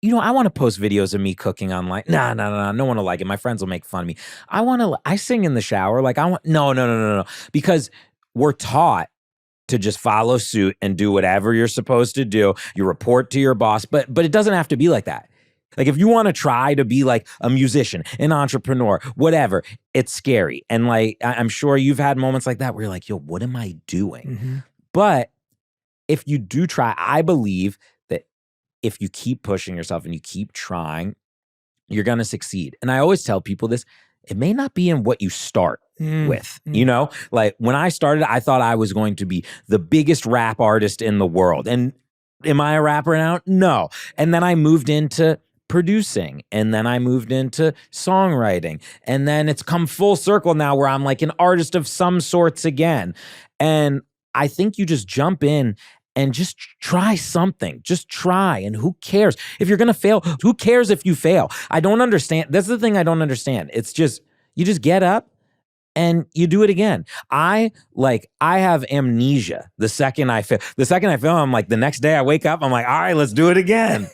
I want to post videos of me cooking online. Nah, no one will like it. My friends will make fun of me. I sing in the shower. Like no. Because we're taught to just follow suit and do whatever you're supposed to do. You report to your boss, but it doesn't have to be like that. Like if you want to try to be like a musician, an entrepreneur, whatever, it's scary. And like, I'm sure you've had moments like that where you're like, yo, what am I doing? But if you do try, I believe that if you keep pushing yourself and you keep trying, you're going to succeed. And I always tell people this, it may not be in what you start with, like when I started, I thought I was going to be the biggest rap artist in the world. And am I a rapper now? No. And then I moved into producing, and then I moved into songwriting, and then it's come full circle now where I'm like an artist of some sorts again. And I think you just jump in and just try something. Just try, and who cares? If you're gonna fail, who cares if you fail? I don't understand. That's the thing I don't understand. It's just, you just get up and you do it again. I have amnesia the second I fail. The second I fail, I'm like, the next day I wake up, I'm like, all right, let's do it again.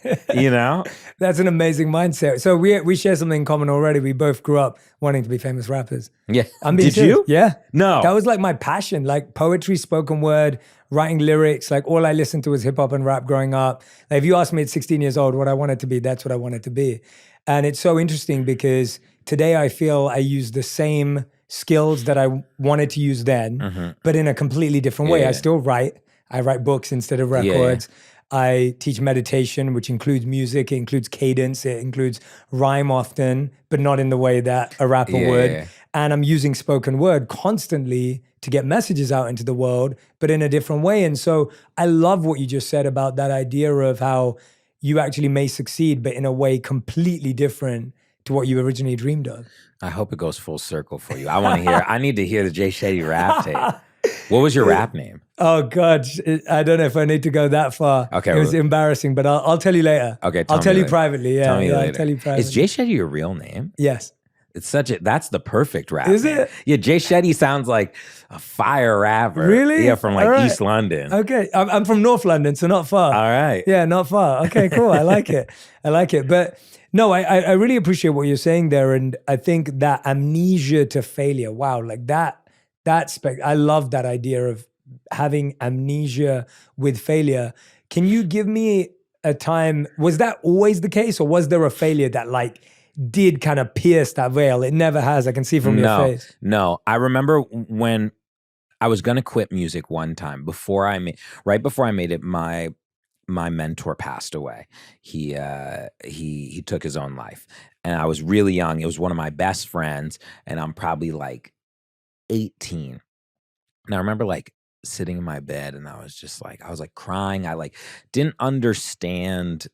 That's an amazing mindset. So we share something in common already. We both grew up wanting to be famous rappers. Yeah. Did you? Yeah. No. That was like my passion, like poetry, spoken word, writing lyrics. Like all I listened to was hip hop and rap growing up. Like if you asked me at 16 years old what I wanted to be, that's what I wanted to be. And it's so interesting because today I feel I use the same skills that I wanted to use then, but in a completely different way. I still write. I write books instead of records. I teach meditation, which includes music, it includes cadence, it includes rhyme often, but not in the way that a rapper would. And I'm using spoken word constantly to get messages out into the world, but in a different way. And so I love what you just said about that idea of how you actually may succeed, but in a way completely different to what you originally dreamed of. I hope it goes full circle for you. I need to hear the Jay Shetty rap tape. What was your rap name? Oh God, I don't know if I need to go that far. Okay. It was embarrassing, but I'll tell you later. Okay, I'll tell you later. privately. Yeah, Tell me later. I'll tell you privately. Is Jay Shetty your real name? Yes. It's that's the perfect rap Is name. it? Yeah, Jay Shetty sounds like a fire rapper. Really? Yeah, from like East London. Okay, I'm from North London, so not far. All right. Yeah, not far. Okay, cool. I like it. But no, I really appreciate what you're saying there. And I think that amnesia to failure, wow, like I love that idea of having amnesia with failure. Can you give me a time, was that always the case, or was there a failure that like did kind of pierce that veil? It never has. I can see from your face. No, I remember when I was going to quit music one time right before I made it, my mentor passed away. He took his own life, and I was really young. It was one of my best friends, and I'm probably like 18. And I remember like sitting in my bed, and I was like crying. I like didn't understand,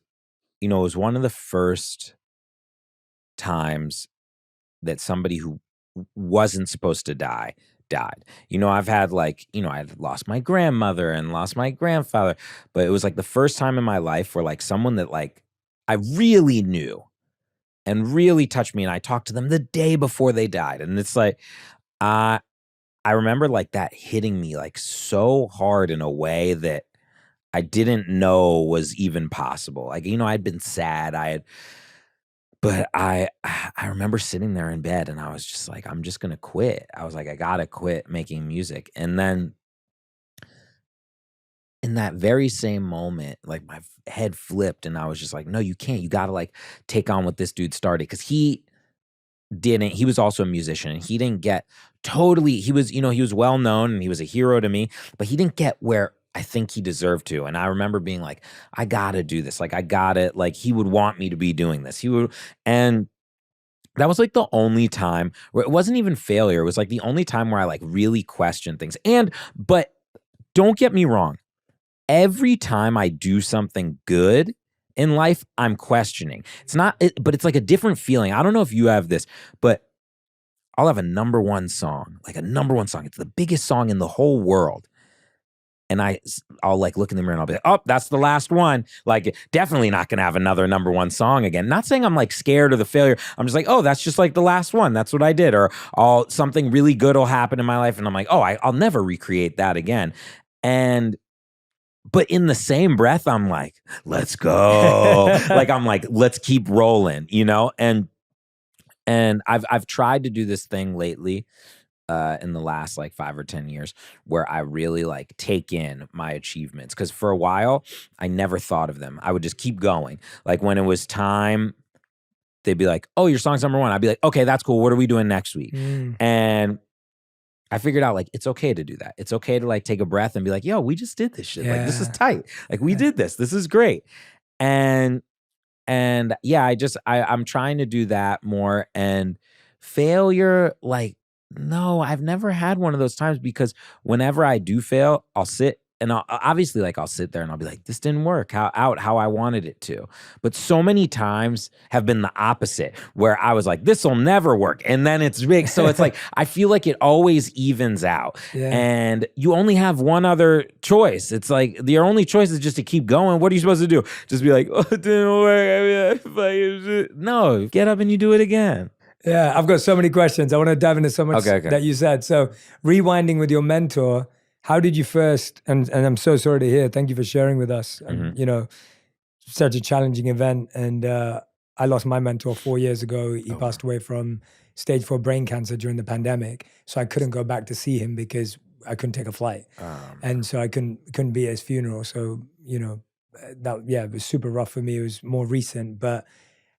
it was one of the first times that somebody who wasn't supposed to die died. I've had I've lost my grandmother and lost my grandfather, but it was like the first time in my life where like someone that like I really knew and really touched me, and I talked to them the day before they died. And it's like, I remember like that hitting me like so hard in a way that I didn't know was even possible. Like, I'd been sad. But I remember sitting there in bed, and I was just like, I'm just going to quit. I was like, I got to quit making music. And then in that very same moment, like my head flipped, and I was just like, no, you can't. You got to like take on what this dude started. Cause he was also a musician, and he didn't get he was well known, and he was a hero to me, but he didn't get where I think he deserved to. And I remember being like, I gotta do this. Like, I gotta, like, he would want me to be doing this. And that was like the only time where it wasn't even failure. It was like the only time where I like really questioned things. But don't get me wrong. Every time I do something good in life, I'm questioning. But it's like a different feeling. I don't know if you have this, but I'll have a number one song. It's the biggest song in the whole world. And I'll like look in the mirror and I'll be like, oh, that's the last one. Like, definitely not going to have another number one song again. Not saying I'm like scared of the failure. I'm just like, oh, that's just like the last one. That's what I did. Or something really good will happen in my life. And I'm like, oh, I'll never recreate that again. but in the same breath, I'm like, let's go. Like, I'm like, let's keep rolling, you know? And I've tried to do this thing lately, in the last like 5 or 10 years, where I really like take in my achievements. Cause for a while, I never thought of them. I would just keep going. Like when it was time, they'd be like, oh, your song's number one. I'd be like, okay, that's cool. What are we doing next week? And I figured out like, it's okay to do that. It's okay to like take a breath and be like, yo, we just did this shit. Like, this is tight. Like we did this. This is great. And yeah, I'm trying to do that more. And failure, like, no, I've never had one of those times, because whenever I do fail, I'll sit and obviously like I'll sit there and I'll be like, this didn't work how I wanted it to. But so many times have been the opposite, where I was like, this will never work. And then it's big. So it's like, I feel like it always evens out. And you only have one other choice. It's like your only choice is just to keep going. What are you supposed to do? Just be like, oh, it didn't work. No, get up and you do it again. Yeah, I've got so many questions. I want to dive into so much that you said. So rewinding with your mentor, how did you first, and I'm so sorry to hear, thank you for sharing with us, you know, such a challenging event. And I lost my mentor 4 years ago. He passed away from stage 4 brain cancer during the pandemic. So I couldn't go back to see him because I couldn't take a flight. And so I couldn't be at his funeral. So, you know, it was super rough for me. It was more recent, but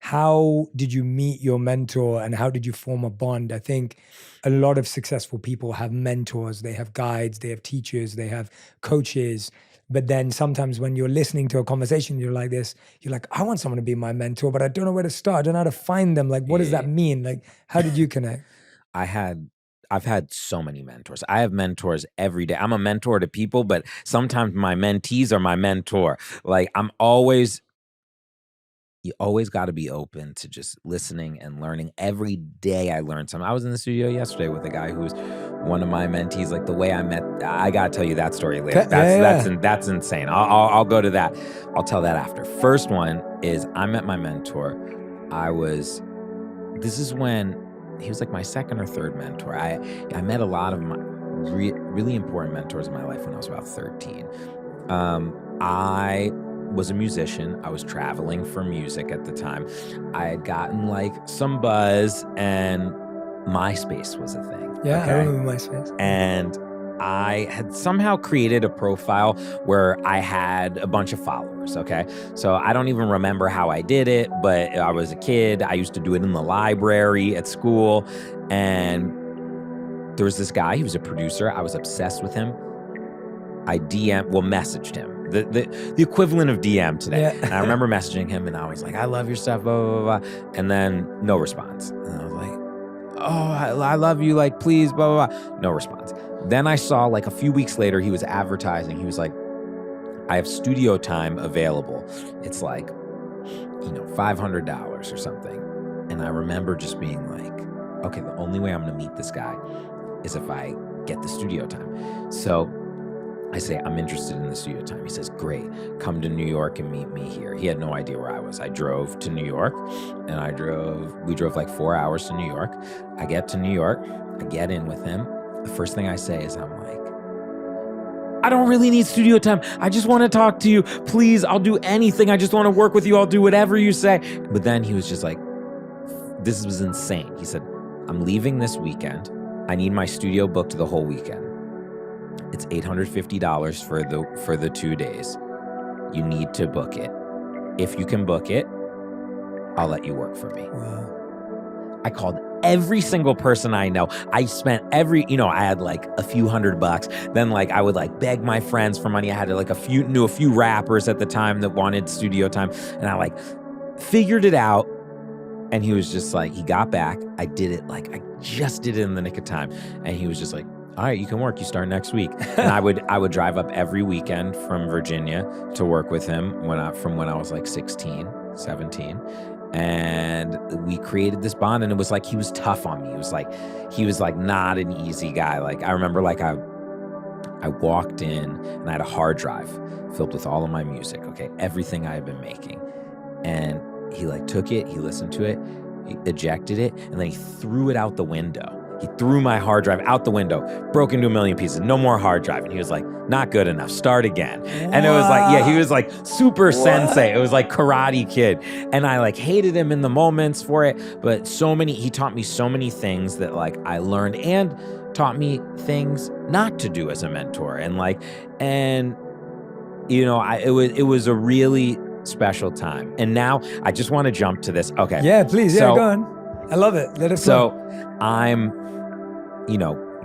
how did you meet your mentor and how did you form a bond? I think a lot of successful people have mentors, they have guides, they have teachers, they have coaches. But then sometimes when you're listening to a conversation, you're like this, you're like, I want someone to be my mentor, but I don't know where to start. I don't know how to find them. Like, what does that mean? Like, how did you connect? I've had so many mentors. I have mentors every day. I'm a mentor to people, but sometimes my mentees are my mentor. Like you always got to be open to just listening and learning. Every day I learn something. I was in the studio yesterday with a guy who was one of my mentees. Like the way I got to tell you that story later. That's insane. I'll go to that. I'll tell that after. First one is I met my mentor. This is when he was like my second or third mentor. I met a lot of my really important mentors in my life when I was about 13. I was a musician. I was traveling for music at the time. I had gotten like some buzz, and MySpace was a thing. Yeah, okay? I remember MySpace. And I had somehow created a profile where I had a bunch of followers, okay? So I don't even remember how I did it, but I was a kid. I used to do it in the library at school. And there was this guy, he was a producer. I was obsessed with him. I messaged him. The equivalent of DM today. Yeah. And I remember messaging him and I was like, I love your stuff, blah, blah, blah. And then no response. And I was like, oh, I love you, like, please, blah, blah, blah. No response. Then I saw like a few weeks later, he was advertising. He was like, I have studio time available. It's like, you know, $500 or something. And I remember just being like, okay, the only way I'm going to meet this guy is if I get the studio time. So I say, I'm interested in the studio time. He says, great, come to New York and meet me here. He had no idea where I was. I drove to New York and we drove like 4 hours to New York. I get to New York, I get in with him. The first thing I say is, I'm like, I don't really need studio time. I just want to talk to you. Please, I'll do anything. I just want to work with you. I'll do whatever you say. But then he was just like, this was insane. He said, I'm leaving this weekend. I need my studio booked the whole weekend. It's $850 for the 2 days. You need to book it. If you can book it, I'll let you work for me. Wow. I called every single person I know. I spent I had like a few $100. Then like I would like beg my friends for money. I had like knew a few rappers at the time that wanted studio time. And I like figured it out. And he was just like, he got back. I did it. Like I just did it in the nick of time. And he was just like, all right, you can work. You start next week. And I would drive up every weekend from Virginia to work with him from when I was like 16, 17. And we created this bond, and it was like he was tough on me. He was like not an easy guy. Like I remember like I walked in and I had a hard drive filled with all of my music, okay, everything I had been making. And he like took it, he listened to it, he ejected it, and then he threw it out the window. He threw my hard drive out the window, broke into a million pieces, no more hard drive. And he was like, not good enough, start again. And it was like, yeah, he was like super sensei. It was like Karate Kid. And I like hated him in the moments for it, but he taught me so many things that like I learned, and taught me things not to do as a mentor. And you know, it was a really special time. And now I just want to jump to this. Okay. Yeah, please. Yeah, go on. I love it. Let it flow.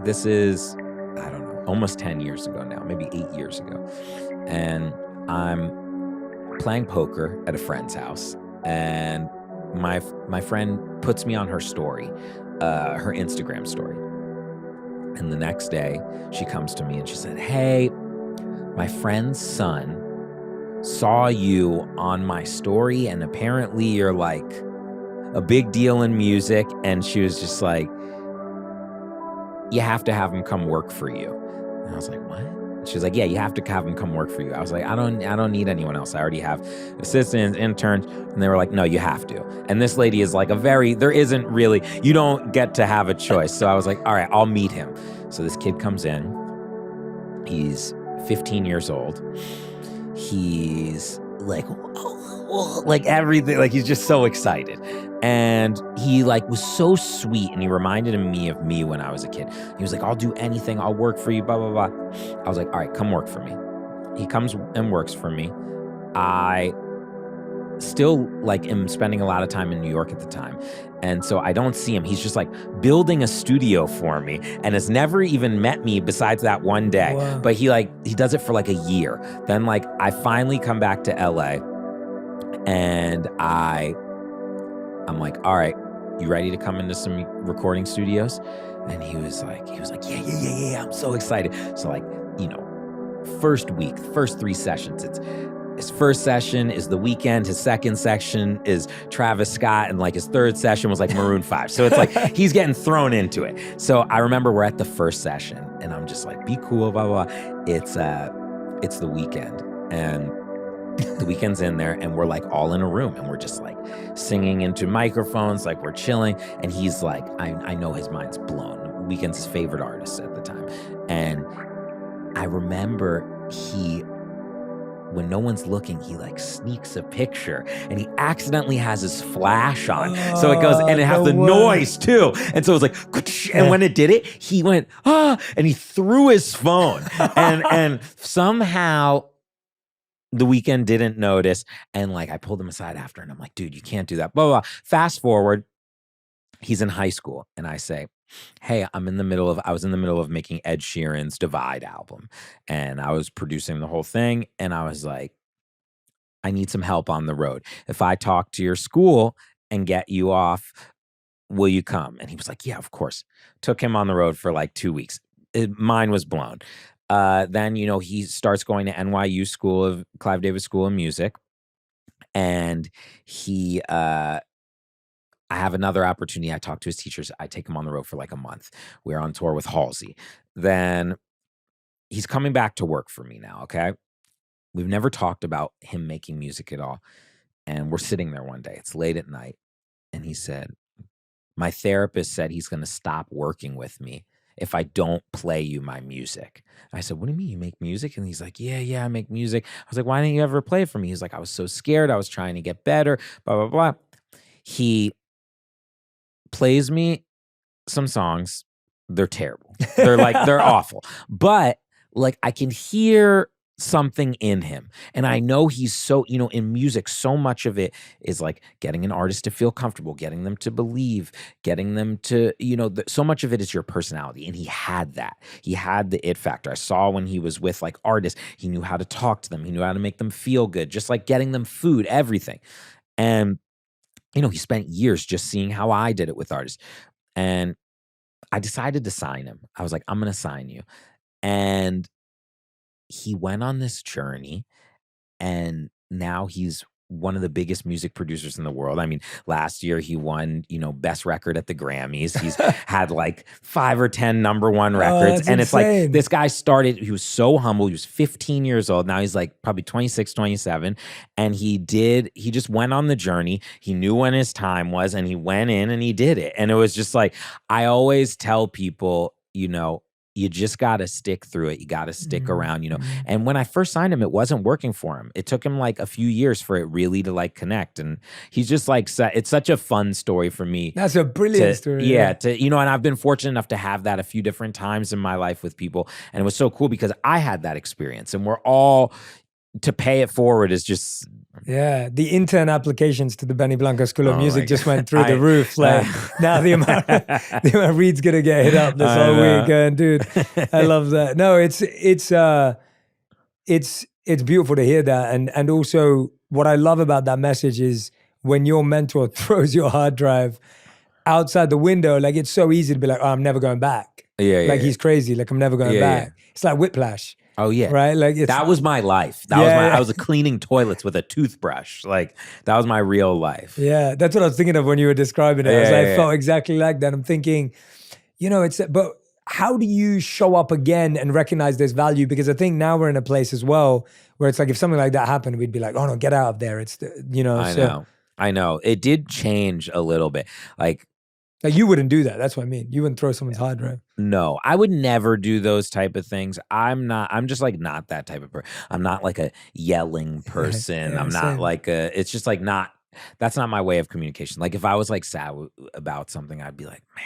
This is, I don't know, almost 10 years ago now, maybe 8 years ago. And I'm playing poker at a friend's house. And my friend puts me on her story, her Instagram story. And the next day she comes to me and she said, hey, my friend's son saw you on my story, and apparently you're like a big deal in music. And she was just like, you have to have him come work for you. And I was like, what? And she was like, yeah, you have to have him come work for you. I was like, I don't need anyone else. I already have assistants, interns. And they were like, no, you have to. And this lady is like there isn't really, you don't get to have a choice. So I was like, all right, I'll meet him. So this kid comes in. He's 15 years old. He's like everything, like he's just so excited. And he like was so sweet, and he reminded me of me when I was a kid. He was like, I'll do anything, I'll work for you, blah, blah, blah. I was like, all right, come work for me. He comes and works for me. I still like am spending a lot of time in New York at the time. And so I don't see him. He's just like building a studio for me and has never even met me besides that one day. Wow. But he does it for like a year. Then like I finally come back to LA, and I'm like, all right, you ready to come into some recording studios? And he was like, yeah, I'm so excited. So like, first week, first 3 sessions, his first session is The Weeknd, his second section is Travis Scott, and like his third session was like Maroon 5. So it's like he's getting thrown into it. So I remember we're at the first session, and I'm just like, be cool, blah, blah, blah. It's The Weeknd, and The Weeknd's in there, and we're like all in a room, and we're just like singing into microphones, like we're chilling. And he's like, I know his mind's blown. Weeknd's his favorite artist at the time. And I remember when no one's looking, he like sneaks a picture, and he accidentally has his flash on. So it goes, and it has the noise too. And so it was like, and when it did it, he went, and he threw his phone. and somehow The Weeknd didn't notice. And like, I pulled him aside after, and I'm like, dude, you can't do that, blah, blah, blah. Fast forward, he's in high school, and I say, hey, I was in the middle of making Ed Sheeran's Divide album, and I was producing the whole thing. And I was like, I need some help on the road. If I talk to your school and get you off, will you come? And he was like, yeah, of course. Took him on the road for like 2 weeks. Mine was blown. Then, he starts going to NYU Clive Davis School of Music. And I have another opportunity. I talk to his teachers. I take him on the road for like a month. We're on tour with Halsey. Then he's coming back to work for me now, okay? We've never talked about him making music at all. And we're sitting there one day. It's late at night. And he said, my therapist said he's going to stop working with me if I don't play you my music. I said, what do you mean you make music? And he's like, yeah, I make music. I was like, why didn't you ever play it for me? He's like, I was so scared. I was trying to get better, blah, blah, blah. He plays me some songs. They're terrible. They're awful. But like, I can hear something in him. And I know he's so, in music, so much of it is like getting an artist to feel comfortable, getting them to believe, getting them to, so much of it is your personality. And he had that. He had the it factor. I saw when he was with like artists, he knew how to talk to them. He knew how to make them feel good, just like getting them food, everything. And, he spent years just seeing how I did it with artists. And I decided to sign him. I was like, I'm going to sign you. And he went on this journey, and now he's one of the biggest music producers in the world. I mean, last year he won, best record at the Grammys. He's had like 5 or 10 number one records. that's And it's like, insane. this guy started, he was so humble. He was 15 years old. Now he's like probably 26, 27. And he just went on the journey. He knew when his time was, and he went in and he did it. And it was just like, I always tell people, you just got to stick through it. You got to stick around, And when I first signed him, it wasn't working for him. It took him like a few years for it really to like connect. And he's just like, it's such a fun story for me. That's a brilliant story. Yeah. And I've been fortunate enough to have that a few different times in my life with people. And it was so cool because I had that experience, and we're all, to pay it forward is just. Yeah, the intern applications to the Benny Blanco School of Music just went through the roof. Like now the amount Reed's gonna get hit up this whole week, and dude, I love that. No, it's beautiful to hear that, and also what I love about that message is when your mentor throws your hard drive outside the window, like it's so easy to be like, oh, I'm never going back. Yeah, he's crazy. Like I'm never going back. Yeah. It's like whiplash. Oh yeah, right. Like that was my life. I was cleaning toilets with a toothbrush. Like that was my real life. Yeah, that's what I was thinking of when you were describing it. I felt exactly like that. I'm thinking, but how do you show up again and recognize there's value? Because I think now we're in a place as well where it's like if something like that happened, we'd be like, oh no, get out of there. It's I know. It did change a little bit. Like you wouldn't do that. That's what I mean. You wouldn't throw someone's hard drive. No, I would never do those type of things. I'm just like not that type of person. I'm not like a yelling person. I'm not like it's just like that's not my way of communication. Like if I was like sad about something, I'd be like, man,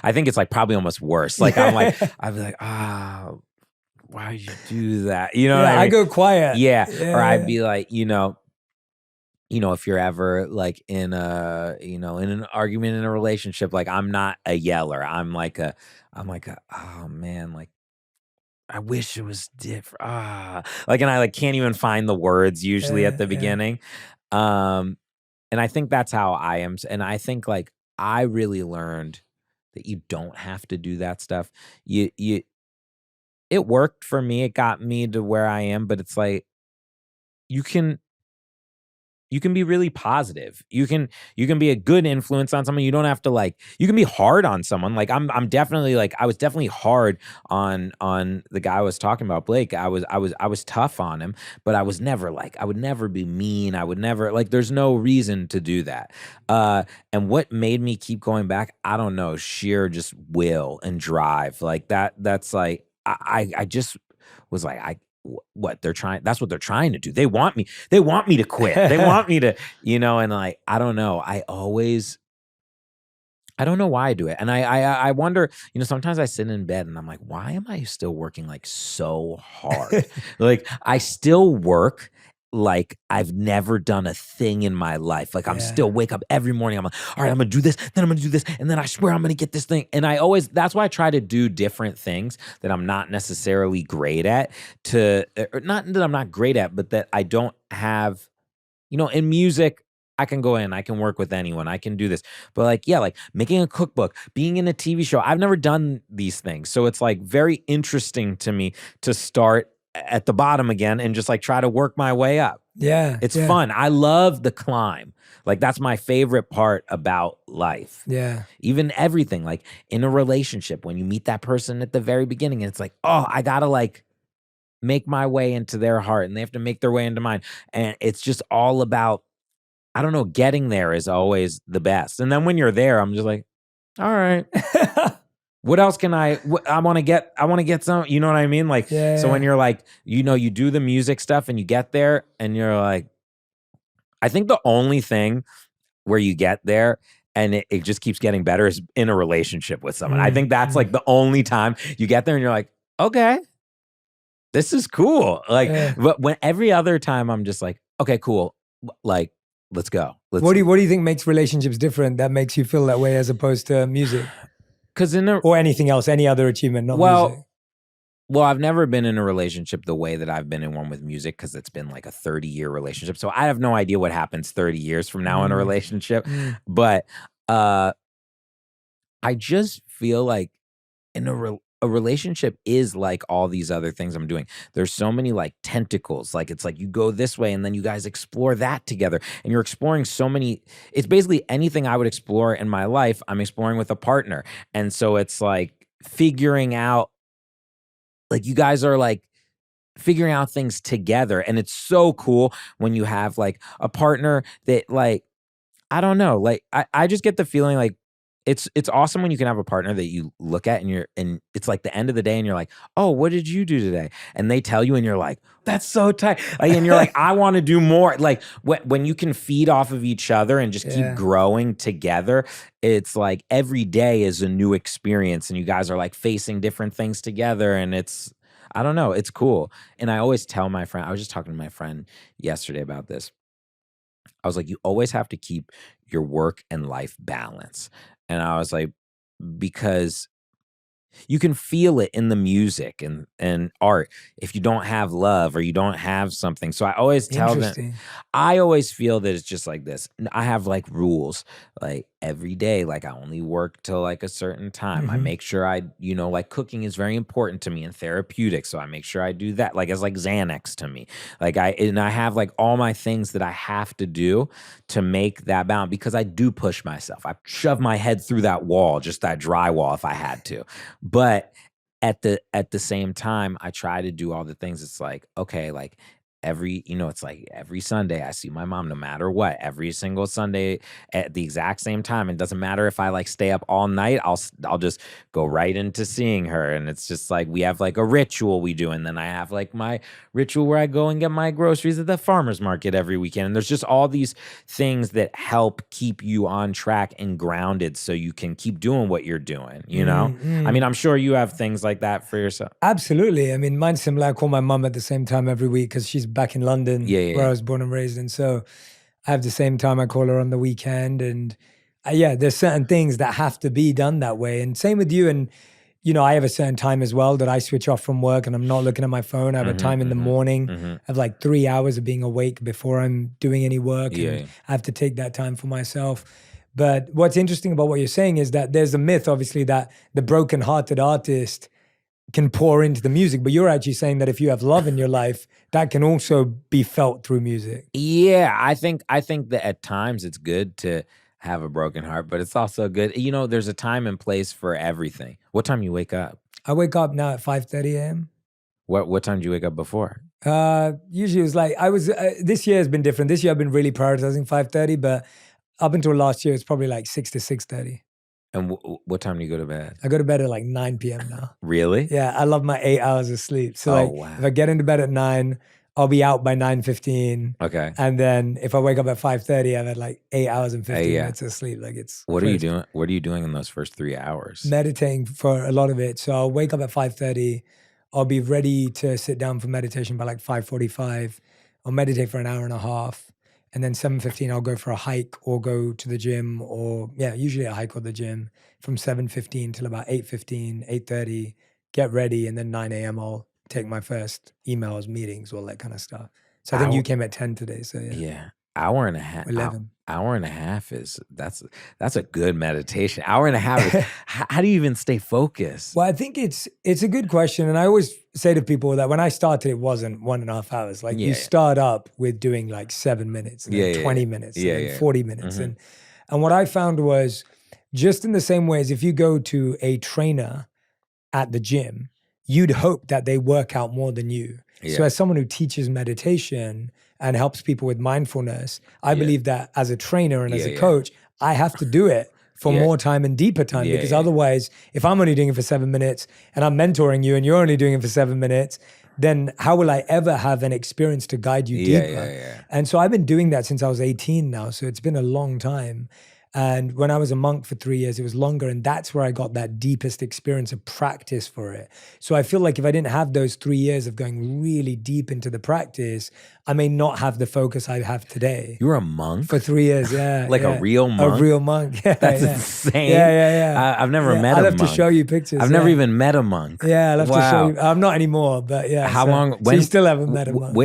I think it's like probably almost worse. Like I'd be like, why did you do that? You know what I mean? I go quiet. Yeah. Or I'd be like, if you're ever like in in an argument in a relationship, like I'm not a yeller. I'm like oh man, like I wish it was different. And I like can't even find the words usually at the beginning. And I think that's how I am. And I think like I really learned that you don't have to do that stuff. It worked for me. It got me to where I am, but it's like you can be really positive. You can be a good influence on someone. You don't have to you can be hard on someone. Like I'm definitely I was definitely hard on the guy I was talking about, Blake. I was tough on him, but I was never I would never be mean. I would never there's no reason to do that. And what made me keep going back, I don't know, sheer just will and drive. Like that's like, I just was like, that's what they're trying to do. They want me to quit. They want me to, and I don't know. I don't know why I do it. And I wonder, sometimes I sit in bed and I'm like, why am I still working so hard? I still work like I've never done a thing in my life. I'm still wake up every morning. I'm like, all right, I'm going to do this. Then I'm going to do this. And then I swear I'm going to get this thing. And that's why I try to do different things that I'm not necessarily great at not that I'm not great at, but that I don't have, in music, I can go in, I can work with anyone, I can do this. But making a cookbook, being in a TV show, I've never done these things. So it's very interesting to me to start at the bottom again and just try to work my way up. Yeah. It's fun. I love the climb. That's my favorite part about life. Yeah. Even everything, in a relationship, when you meet that person at the very beginning, and it's oh, I gotta make my way into their heart and they have to make their way into mine. And it's just all about, I don't know, getting there is always the best. And then when you're there, I'm just like, all right. What else can I want to get some, you know what I mean? So when you're you do the music stuff and you get there and you're I think the only thing where you get there and it just keeps getting better is in a relationship with someone. I think that's the only time you get there and you're okay, this is cool. But when every other time I'm just okay, cool. Let's go. What do you think makes relationships different that makes you feel that way as opposed to music? Or anything else, any other achievement, not music. Well, I've never been in a relationship the way that I've been in one with music because it's been a 30-year relationship. So I have no idea what happens 30 years from now in a relationship. But I just feel in a relationship is like all these other things I'm doing. There's so many like tentacles. Like it's like you go this way and then you guys explore that together. And you're exploring so many, it's basically anything I would explore in my life, I'm exploring with a partner. And so it's like figuring out, like you guys are like figuring out things together. And it's so cool when you have like a partner that like, I don't know. Like I just get the feeling like it's awesome when you can have a partner that you look at and it's like the end of the day and you're like, oh, what did you do today? And they tell you and you're like, that's so tight. Like, and you're like, I want to do more. Like when you can feed off of each other and just keep growing together, it's like every day is a new experience and you guys are like facing different things together. And it's, I don't know, it's cool. And I always tell my friend, I was just talking to my friend yesterday about this. I was like, you always have to keep your work and life balance. And I was like, because you can feel it in the music and art if you don't have love or you don't have something. So I always tell them, I always feel that it's just like this. I have like rules, like every day, like I only work till like a certain time. I make sure I, you know, like cooking is very important to me and therapeutic. So I make sure I do that. Like it's like Xanax to me. Like I have like all my things that I have to do to make that balance because I do push myself. I shove my head through that wall, just that drywall if I had to. But at the same time, I try to do all the things. It's like, okay, like it's like every Sunday I see my mom no matter what, every single Sunday at the exact same time. It doesn't matter if I like stay up all night, I'll just go right into seeing her. And it's just like, we have like a ritual we do. And then I have like my ritual where I go and get my groceries at the farmer's market every weekend. And there's just all these things that help keep you on track and grounded so you can keep doing what you're doing, you know? I mean, I'm sure you have things like that for yourself. Absolutely. I mean, mine's similar. I call my mom at the same time every week because she's back in London where I was born and raised. And so I have the same time I call her on the weekend. And there's certain things that have to be done that way. And same with you. And, you know, I have a certain time as well that I switch off from work and I'm not looking at my phone. I have a time in the morning. I have like 3 hours of being awake before I'm doing any work. And I have to take that time for myself. But what's interesting about what you're saying is that there's a myth, obviously, that the broken-hearted artist can pour into the music, but you're actually saying that if you have love in your life, that can also be felt through music. Yeah, I think that at times it's good to have a broken heart, but it's also good. You know, there's a time and place for everything. What time you wake up? I wake up now at 5:30 a.m. What time did you wake up before? Usually it was like this year has been different. This year I've been really prioritizing 5:30, but up until last year it's probably like 6 to 6:30. And what time do you go to bed? I go to bed at like 9 p.m. now. Really? Yeah, I love my 8 hours of sleep. So if I get into bed at 9, I'll be out by 9:15. Okay. And then if I wake up at 5:30, I've had like 8 hours and 15 minutes of sleep. Like it's What crazy. are you doing? What are you doing in those first 3 hours? Meditating for a lot of it. So I'll wake up at 5:30. I'll be ready to sit down for meditation by like 5:45. I'll meditate for an hour and a half. And then 7:15, I'll go for a hike or go to the gym or, usually a hike or the gym from 7:15 till about 8:15, 8:30, get ready. And then 9 a.m., I'll take my first emails, meetings, all that kind of stuff. So I think you came at 10 today. So yeah. Hour and a half. 11. Hour and a half that's a good meditation. Hour and a half. How do you even stay focused? Well, I think it's a good question. And I always say to people that when I started, it wasn't 1.5 hours. Like you start up with doing like 7 minutes, and then 20 minutes, and then 40 minutes. And what I found was just in the same way as if you go to a trainer at the gym, you'd hope that they work out more than you. So as someone who teaches meditation and helps people with mindfulness, I believe that as a trainer and as a coach, I have to do it for more time and deeper time because otherwise, if I'm only doing it for 7 minutes and I'm mentoring you and you're only doing it for 7 minutes, then how will I ever have an experience to guide you deeper? And so I've been doing that since I was 18 now. So it's been a long time. And when I was a monk for 3 years, it was longer. And that's where I got that deepest experience of practice for it. So I feel like if I didn't have those 3 years of going really deep into the practice, I may not have the focus I have today. You were a monk? For 3 years, yeah. Like a real monk? A real monk, yeah. That's insane. Yeah. I've never met a monk. I'll have to show you pictures. I've never even met a monk. Yeah, I'll have to show you. I'm not anymore, but yeah. How long? So you still haven't met a monk.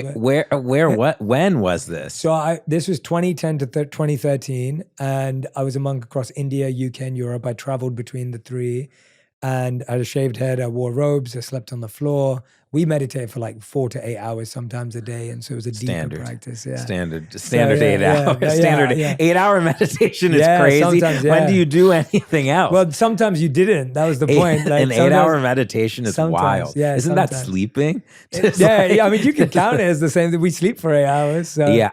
When was this? So this was 2010 to 2013, and I was a monk across India, UK, and Europe. I traveled between the three. and I had a shaved head. I wore robes. I slept on the floor. We meditated for like 4 to 8 hours sometimes a day, and so it was a deeper practice. Yeah, Standard yeah, 8 hours. yeah, Standard yeah. 8-hour meditation is Yeah, crazy. sometimes, When yeah. do you do anything else? Well, sometimes you didn't. That was the point. Like An 8-hour meditation is sometimes, wild. yeah, Isn't that sometimes. sleeping? Yeah. I mean, you can count it as the same that we sleep for 8 hours. So. Yeah,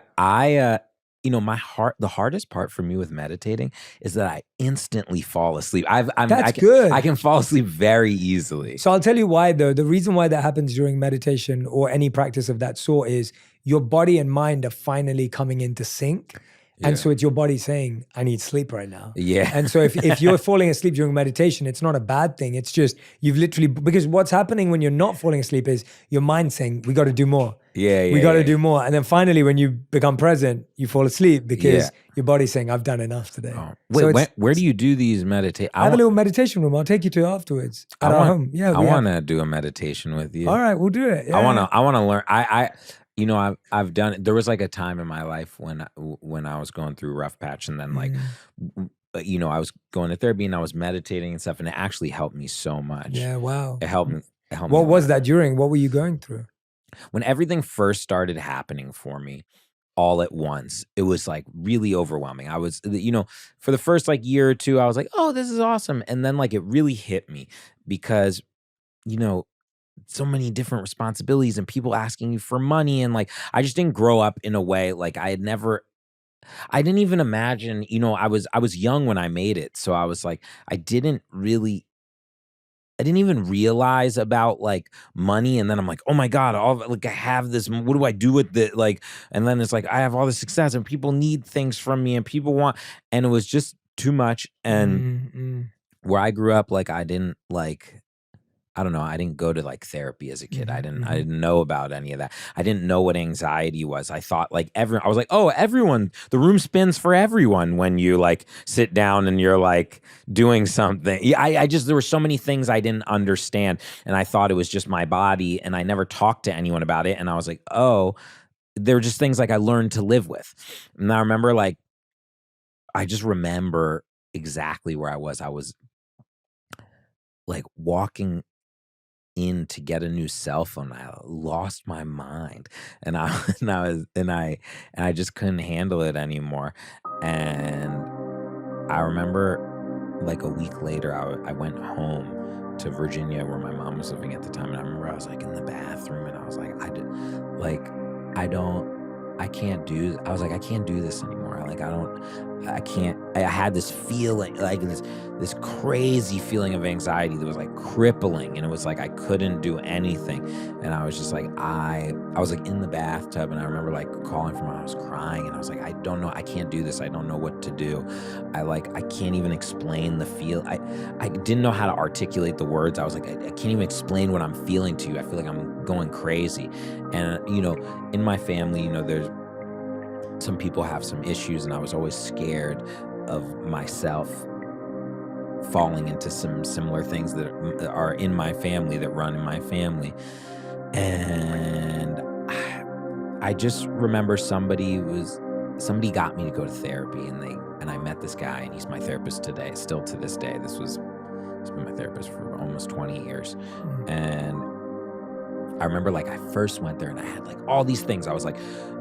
the hardest part for me with meditating is that I instantly fall asleep. Good. I can fall asleep very easily. So I'll tell you why, though. The reason why that happens during meditation or any practice of that sort is your body and mind are finally coming into sync. And so it's your body saying, I need sleep right now. Yeah. And so if you're falling asleep during meditation, it's not a bad thing. It's just you've literally, because what's happening when you're not falling asleep is your mind saying, we got to do more. We got to do more. And then finally, when you become present, you fall asleep because your body's saying, I've done enough today. Oh. Wait, So where do you do these meditations? I have a little meditation room. I'll take you to afterwards at our home. Yeah, I want to do a meditation with you. All right, we'll do it. Yeah. I want to learn. I've done it. There was like a time in my life when I was going through a rough patch, and then like, I was going to therapy and I was meditating and stuff, and it actually helped me so much. Yeah, wow. It helped me. What was that during? What were you going through? When everything first started happening for me all at once, it was like really overwhelming. I was, for the first like year or two, I was like, oh, this is awesome. And then like it really hit me because, so many different responsibilities and people asking you for money. And like, I just didn't grow up in a way like I didn't even imagine, I was young when I made it. So I was like, I didn't even realize about like money. And then I'm like, oh my God, I have this, what do I do with it? Like, and then it's like, I have all this success and people need things from me and people want, and it was just too much. And where I grew up, like, I didn't like, I don't know. I didn't go to like therapy as a kid. I didn't know about any of that. I didn't know what anxiety was. I thought like I was like, oh, the room spins for everyone when you like sit down and you're like doing something. Yeah, there were so many things I didn't understand. And I thought it was just my body, and I never talked to anyone about it. And I was like, oh, there were just things like I learned to live with. And I remember I just remember exactly where I was. I was like walking in to get a new cell phone. I lost my mind, and I just couldn't handle it anymore. And I remember like a week later, I went home to Virginia where my mom was living at the time, and I remember I was like in the bathroom, and I was like, I can't do this anymore. I had this feeling, like this crazy feeling of anxiety that was like crippling, and it was like I couldn't do anything. And I was just like, I was like in the bathtub, and I remember like calling for mom. I was crying, and I was like, I don't know, I can't do this. I don't know what to do. I can't even explain the feel. I didn't know how to articulate the words. I was like, I can't even explain what I'm feeling to you. I feel like I'm going crazy. And in my family, there's some people have some issues, and I was always scared of myself falling into some similar things that are in my family, that run in my family. And I just remember somebody got me to go to therapy, and I met this guy, and he's my therapist today, still to this day. He's been my therapist for almost 20 years. And I remember like I first went there and I had like all these things. I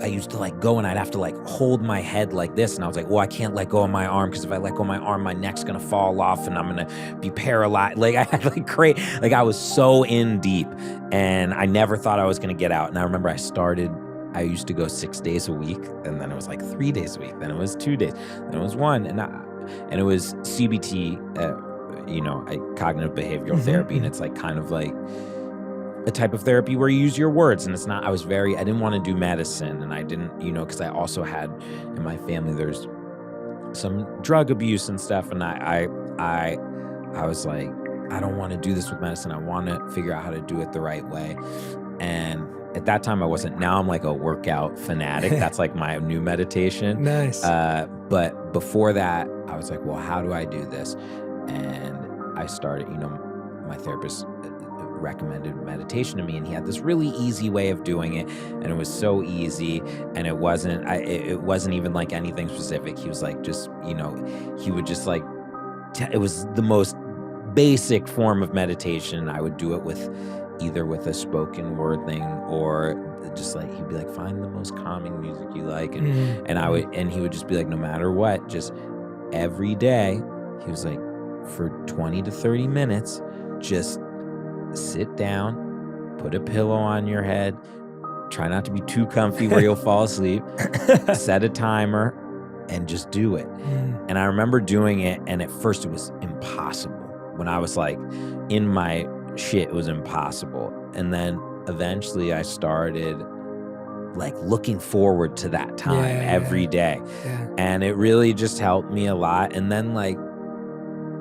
used to like go and I'd have to like hold my head like this. And I was like, well, I can't let go of my arm, because if I let go of my arm, my neck's going to fall off and I'm going to be paralyzed. Like I had like I was so in deep, and I never thought I was going to get out. And I remember I used to go 6 days a week, and then it was like 3 days a week. Then it was 2 days. Then it was one. And it was CBT, cognitive behavioral therapy. And it's like kind of like a type of therapy where you use your words, and I didn't want to do medicine, and I didn't, because I also had in my family, there's some drug abuse and stuff. And I was like, I don't want to do this with medicine. I want to figure out how to do it the right way. And at that time I wasn't. Now I'm like a workout fanatic. That's like my new meditation. Nice. But before that, I was like, well, how do I do this? And I started, my therapist recommended meditation to me, and he had this really easy way of doing it, and it was so easy, and it wasn't even like anything specific. He was like, just he would just like it was the most basic form of meditation. I would do it with either with a spoken word thing or just like he'd be like, find the most calming music you like, and he would just be like, no matter what, just every day, he was like, for 20 to 30 minutes, just sit down, put a pillow on your head, try not to be too comfy where you'll fall asleep, set a timer, and just do it. And I remember doing it, and at first it was impossible. When I was like in my shit, it was impossible. And then eventually I started like looking forward to that time every day. And it really just helped me a lot. And then like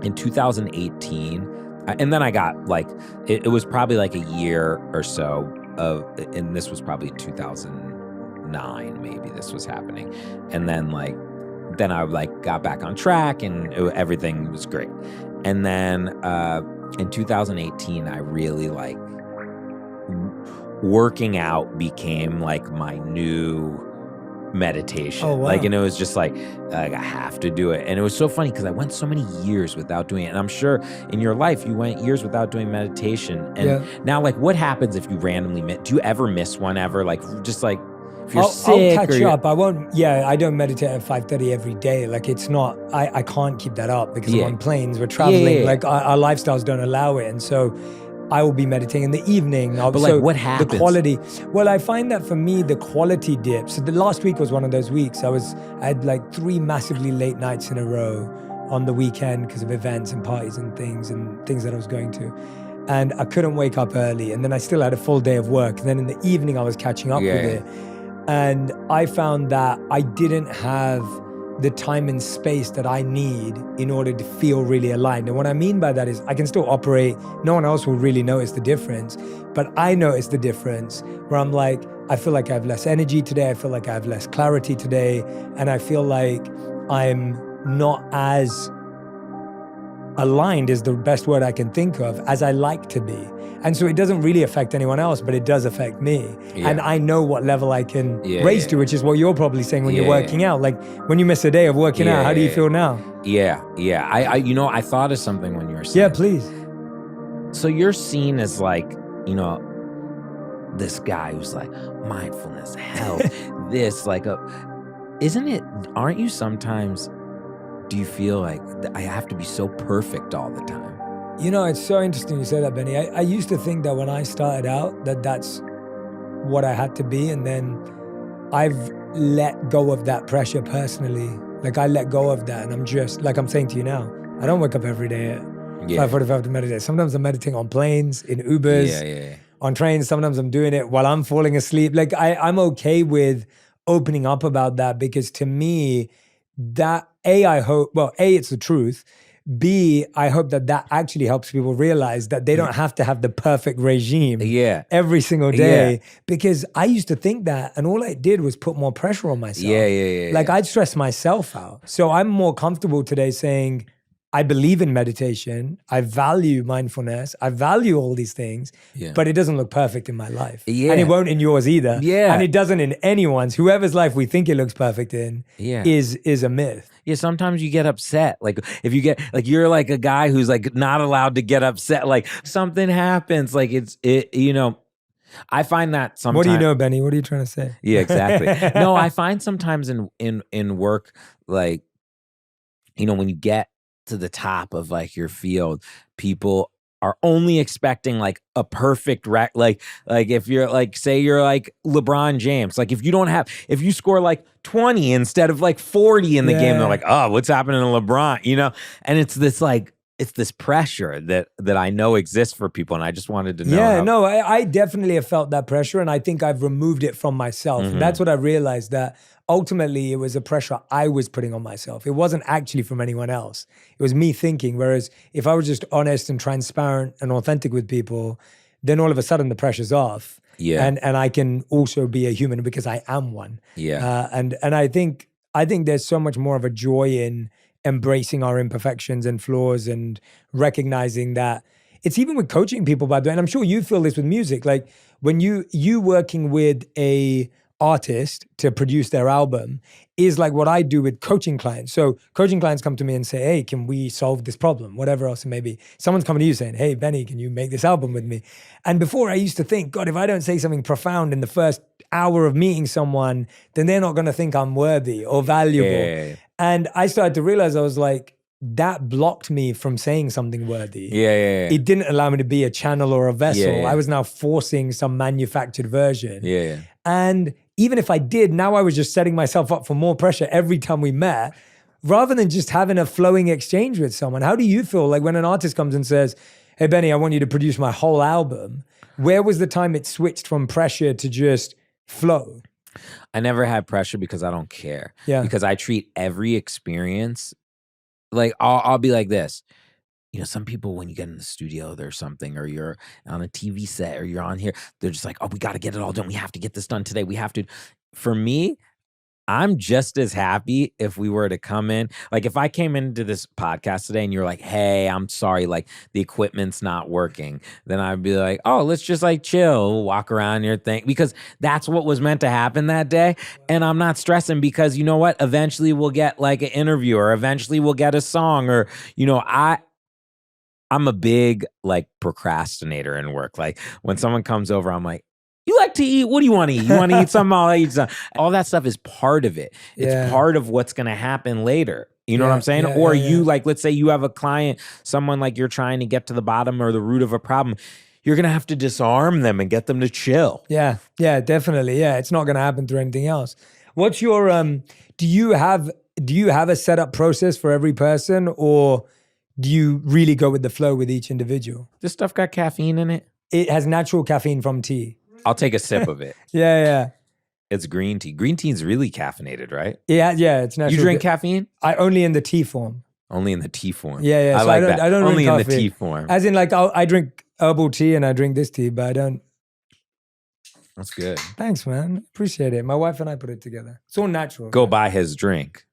in 2018, and then I got like, it was probably like a year or so of, and this was probably 2009, maybe this was happening. And then like, then I like got back on track and everything was great. And then in 2018, I really like working out became like my new meditation. Oh, wow. Like, and it was just like I have to do it. And it was so funny because I went so many years without doing it. And I'm sure in your life you went years without doing meditation. And now, like, what happens if you randomly do you ever miss one ever? Like, just like if you're sick, I'll catch up. I won't. Yeah, I don't meditate at 5:30 every day. Like, it's not. I can't keep that up because I'm on planes. We're traveling. Like our lifestyles don't allow it, and so I will be meditating in the evening. But like, what happens? The quality. Well, I find that for me, the quality dips. So the last week was one of those weeks. I had like 3 massively late nights in a row on the weekend because of events and parties and things that I was going to. And I couldn't wake up early. And then I still had a full day of work. And then in the evening, I was catching up with it. And I found that I didn't have the time and space that I need in order to feel really aligned. And what I mean by that is I can still operate. No one else will really notice the difference, but I notice the difference where I'm like, I feel like I have less energy today. I feel like I have less clarity today. And I feel like I'm not as aligned is the best word I can think of as I like to be. And so it doesn't really affect anyone else, but it does affect me. And I know what level I can raise to, which is what you're probably saying when you're working out. Like when you miss a day of working out, how do you feel now? I you know, I thought of something when you were saying. Yeah, please. So you're seen as like, you know, this guy who's like mindfulness, health, this like isn't it, aren't you sometimes, do you feel like I have to be so perfect all the time? You know, it's so interesting you say that, Benny. I used to think that when I started out that's what I had to be. And then I've let go of that pressure personally. Like I let go of that. And I'm just, like I'm saying to you now, I don't wake up every day at 5:45 to meditate. Sometimes I'm meditating on planes, in Ubers, on trains. Sometimes I'm doing it while I'm falling asleep. Like I'm okay with opening up about that because to me, that I hope, well, it's the truth. B, I hope that actually helps people realize that they don't have to have the perfect regime every single day. Because I used to think that, and all I did was put more pressure on myself. Like I'd stress myself out. So I'm more comfortable today saying, I believe in meditation. I value mindfulness. I value all these things, but it doesn't look perfect in my life. And it won't in yours either. And it doesn't in anyone's. Whoever's life we think it looks perfect in is a myth. Yeah, sometimes you get upset. Like if you get, like you're like a guy who's like not allowed to get upset. Like something happens. Like you know, I find that sometimes. What do you know, Benny? What are you trying to say? Yeah, exactly. No, I find sometimes in work, like, you know, when you get to the top of like your field, people are only expecting like a perfect like if you're like, say you're like LeBron James, like if you score like 20 instead of like 40 in the game, they're like, oh, what's happening to LeBron, you know? And it's this like, it's this pressure that I know exists for people, and I just wanted to know. I definitely have felt that pressure, and I think I've removed it from myself. And that's what I realized, that ultimately it was a pressure I was putting on myself. It wasn't actually from anyone else. It was me thinking, whereas if I was just honest and transparent and authentic with people, then all of a sudden the pressure's off. And I can also be a human because I am one. And I think there's so much more of a joy in embracing our imperfections and flaws and recognizing that. It's even with coaching people, by the way, and I'm sure you feel this with music. Like when you working with a artist to produce their album is like what I do with coaching clients. So coaching clients come to me and say, hey, can we solve this problem? Whatever else it may be. Someone's coming to you saying, hey, Benny, can you make this album with me? And before I used to think, God, if I don't say something profound in the first hour of meeting someone, then they're not going to think I'm worthy or valuable. Yeah. And I started to realize, I was like, that blocked me from saying something worthy. Yeah. It didn't allow me to be a channel or a vessel. Yeah. I was now forcing some manufactured version. Yeah. And even if I did, now I was just setting myself up for more pressure every time we met, rather than just having a flowing exchange with someone. How do you feel like when an artist comes and says, hey, Benny, I want you to produce my whole album? Where was the time it switched from pressure to just flow? I never had pressure because I don't care. Yeah. Because I treat every experience, like I'll be like this. You know, some people, when you get in the studio or something, or you're on a TV set or you're on here, they're just like, oh, we got to get it all done. We have to get this done today. We have to. For me, I'm just as happy if we were to come in. Like if I came into this podcast today and you're like, hey, I'm sorry, like the equipment's not working, then I'd be like, oh, let's just like chill, walk around your thing, because that's what was meant to happen that day. And I'm not stressing because you know what? Eventually we'll get like an interview, or eventually we'll get a song, or, you know, I'm a big like procrastinator in work. Like when someone comes over, I'm like, you like to eat? What do you want to eat? You want to eat something? I'll eat something. All that stuff is part of it. It's part of what's going to happen later. You know what I'm saying? Or you like, let's say you have a client, someone like you're trying to get to the bottom or the root of a problem. You're going to have to disarm them and get them to chill. Yeah, definitely. Yeah, it's not going to happen through anything else. What's your, do you have a setup process for every person, or do you really go with the flow with each individual? This stuff got caffeine in it? It has natural caffeine from tea. I'll take a sip of it. Yeah. It's green tea. Green tea is really caffeinated, right? Yeah, it's natural. You drink caffeine? I only in the tea form. Only in the tea form. Yeah. I So like that. I don't only drink in coffee. the tea form. As in, like, I drink herbal tea and I drink this tea, but I don't. That's good. Thanks, man. Appreciate it. My wife and I put it together. It's all natural. Go buy his drink.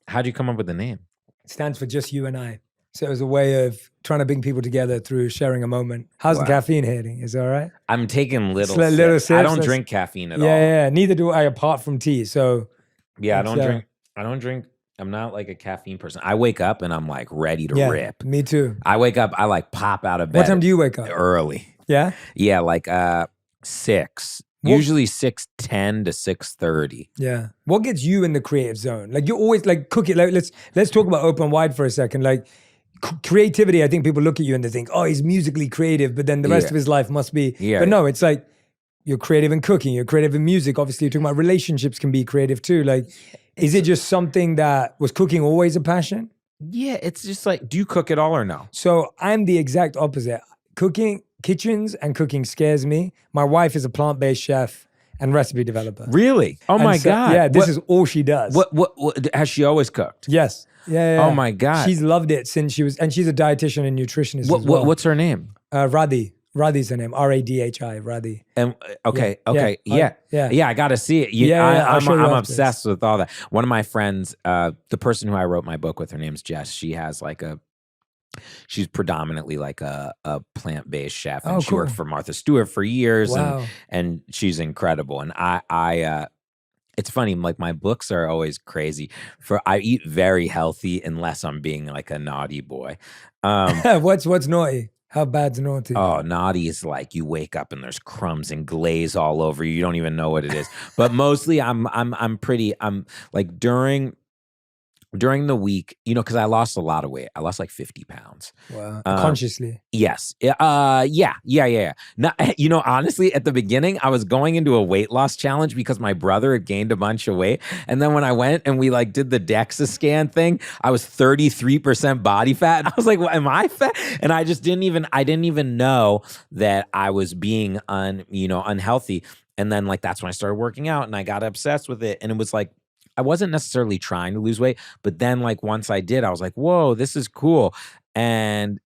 How'd you come up with the name? It stands for just you and I. So it was a way of trying to bring people together through sharing a moment. How's the caffeine hitting? Is it all right? I'm taking little sips. I don't drink caffeine at all. Yeah. Neither do I, apart from tea. So yeah, I don't drink. I'm not like a caffeine person. I wake up and I'm like ready to rip. Me too. I wake up, I like pop out of bed. What time do you wake up? Early. Yeah? Yeah, like 6. Usually 6:10 to 6:30. Yeah. What gets you in the creative zone? Like you're always like cooking. Like let's talk about open wide for a second. Like creativity, I think people look at you and they think, oh, he's musically creative, but then the rest of his life must be. But no, it's like you're creative in cooking, you're creative in music. Obviously, you're talking about relationships can be creative too. Like, is it just something that was cooking always a passion? Yeah, it's just like, do you cook at all or no? So I'm the exact opposite. Cooking, kitchens and cooking scares me. My wife is a plant-based chef and recipe developer. Really? Oh my God. Yeah, this is all she does. What has she always cooked? Yes. Yeah. Oh my God. She's loved it since she was, and she's a dietitian and nutritionist as well. What's her name? Radhi. Radhi's her name. Radhi. Radhi. And okay. Yeah. I got to see it. I'm obsessed with all that. One of my friends, the person who I wrote my book with, her name's Jess. She has like she's predominantly like a plant-based chef, and she worked for Martha Stewart for years, and she's incredible. And I it's funny, like my books are always crazy. I eat very healthy unless I'm being like a naughty boy. What's naughty? How bad's naughty? Oh, naughty is like you wake up and there's crumbs and glaze all over you. You don't even know what it is. But mostly I'm like during the week, you know, because I lost a lot of weight. I lost like 50 pounds. Wow. Consciously? Yes. Yeah. Now, you know, honestly, at the beginning, I was going into a weight loss challenge because my brother had gained a bunch of weight. And then when I went and we like did the DEXA scan thing, I was 33% body fat. And I was like, well, am I fat? And I just didn't even know that I was being unhealthy. And then like, that's when I started working out and I got obsessed with it. And it was like, I wasn't necessarily trying to lose weight, but then like once I did, I was like, whoa, this is cool. And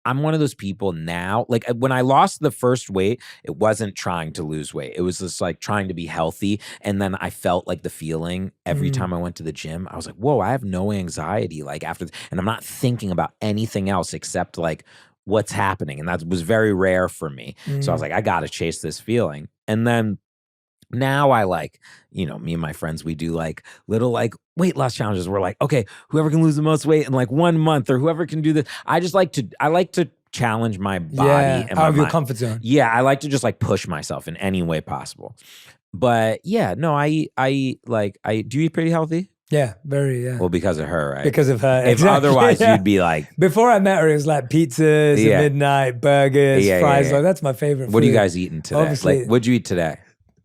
I'm one of those people now, like when I lost the first weight, it wasn't trying to lose weight. It was just like trying to be healthy. And then I felt like the feeling every time I went to the gym. I was like, whoa, I have no anxiety like after, and I'm not thinking about anything else except like what's happening. And that was very rare for me. So I was like, I got to chase this feeling. And then Now I like, me and my friends, we do like little like weight loss challenges. We're like, okay, whoever can lose the most weight in like 1 month, or whoever can do this. I like to challenge my body and my out of your mind. comfort zone. Yeah, I like to just like push myself in any way possible. But yeah, no, I do you eat pretty healthy? Yeah, very, yeah. Well, because of her, right? Because of her. If exactly, otherwise yeah. you'd be like, Before I met her, it was like pizzas Yeah. at midnight, burgers, Yeah, fries. yeah. Like, that's my favorite what are you food. guys eating today? Obviously. Like, what'd you eat today?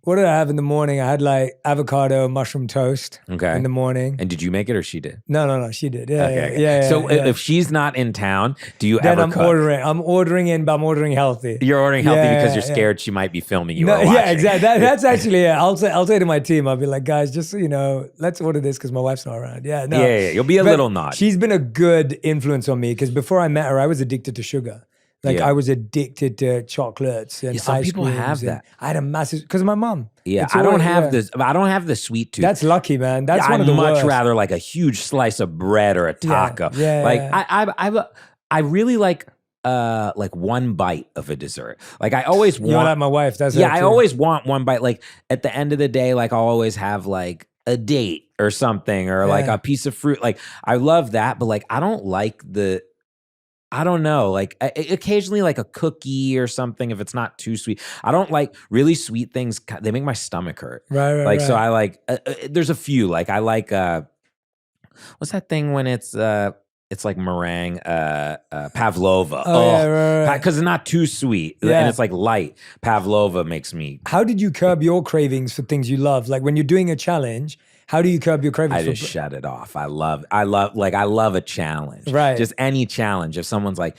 What did I have in the morning? I had like avocado, mushroom toast Okay. in the morning. And did you make it or she did? No, she did. Yeah, Okay. yeah. So yeah. if she's not in town, do you then ever I'm cook? I'm ordering in, but I'm ordering healthy. You're ordering healthy Yeah, because you're yeah. scared she might be filming you No, or watching. yeah, exactly. That's actually, yeah. I'll say to my team, I'll be like, guys, just so you know, let's order this because my wife's not around. Yeah, no. Yeah. You'll be a But little naughty. She's been a good influence on me because before I met her, I was addicted to sugar. Like Yeah. I was addicted to chocolates and some ice people creams have and that. I had a massive, because of my mom. Yeah, It's I don't always- have yeah. this. I don't have the sweet tooth. That's lucky, man. That's one I'd of the much worst. rather like a huge slice of bread or a taco. yeah, like yeah. I really like one bite of a dessert. Like I always want. You're like my wife. That's Yeah, her I too. always want one bite. Like at the end of the day, like I'll always have like a date or something, or like Yeah. a piece of fruit. Like I love that, but like I don't like I don't know, like occasionally like a cookie or something if it's not too sweet. I don't like really sweet things. They make my stomach hurt. Right. Like so I like there's a few like I like what's that thing when it's like meringue pavlova. Oh, yeah, right. Because it's not too sweet Yeah. and it's like light. Pavlova makes me. How did you curb your cravings for things you love? Like when you're doing a challenge, how do you curb your cravings? I just shut it off. I love a challenge. Right. Just any challenge. If someone's like,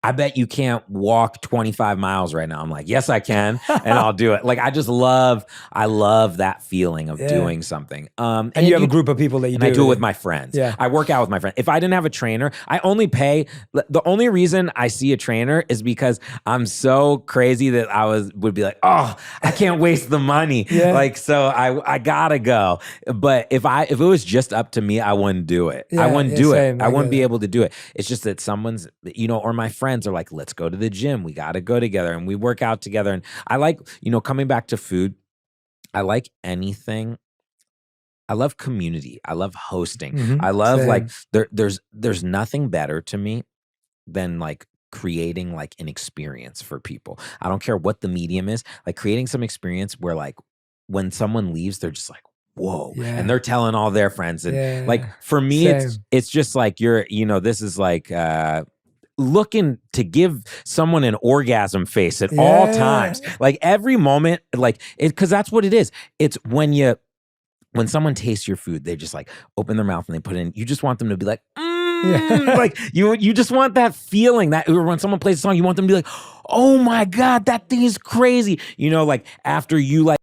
I bet you can't walk 25 miles right now. I'm like, yes, I can. And I'll do it. Like, I love that feeling of doing something. and you have a group of people that you do. And I do it with my friends. Yeah. I work out with my friends. If I didn't have a trainer, I only pay. The only reason I see a trainer is because I'm so crazy that would be like, oh, I can't waste the money. Yeah. Like, so I gotta go. But if it was just up to me, I wouldn't do it. I Yeah, wouldn't yeah, do same. it. I I wouldn't get be it. able to do it. It's just that someone's, or my friends are like, let's go to the gym. We got to go together and we work out together. And I like, coming back to food, I like anything. I love community. I love hosting. Mhm, I love same. like, there's nothing better to me than like creating like an experience for people. I don't care what the medium is, like creating some experience where like when someone leaves, they're just like, whoa. Yeah. And they're telling all their friends. And Yeah. like, for me, Same. it's just like this is like, looking to give someone an orgasm face at all Yeah. times, like every moment, like it, because that's what it is. It's when someone tastes your food, they just like open their mouth and they put it in. You just want them to be like, like you just want that feeling that when someone plays a song, you want them to be like, oh my God, that thing is crazy. Like after you like.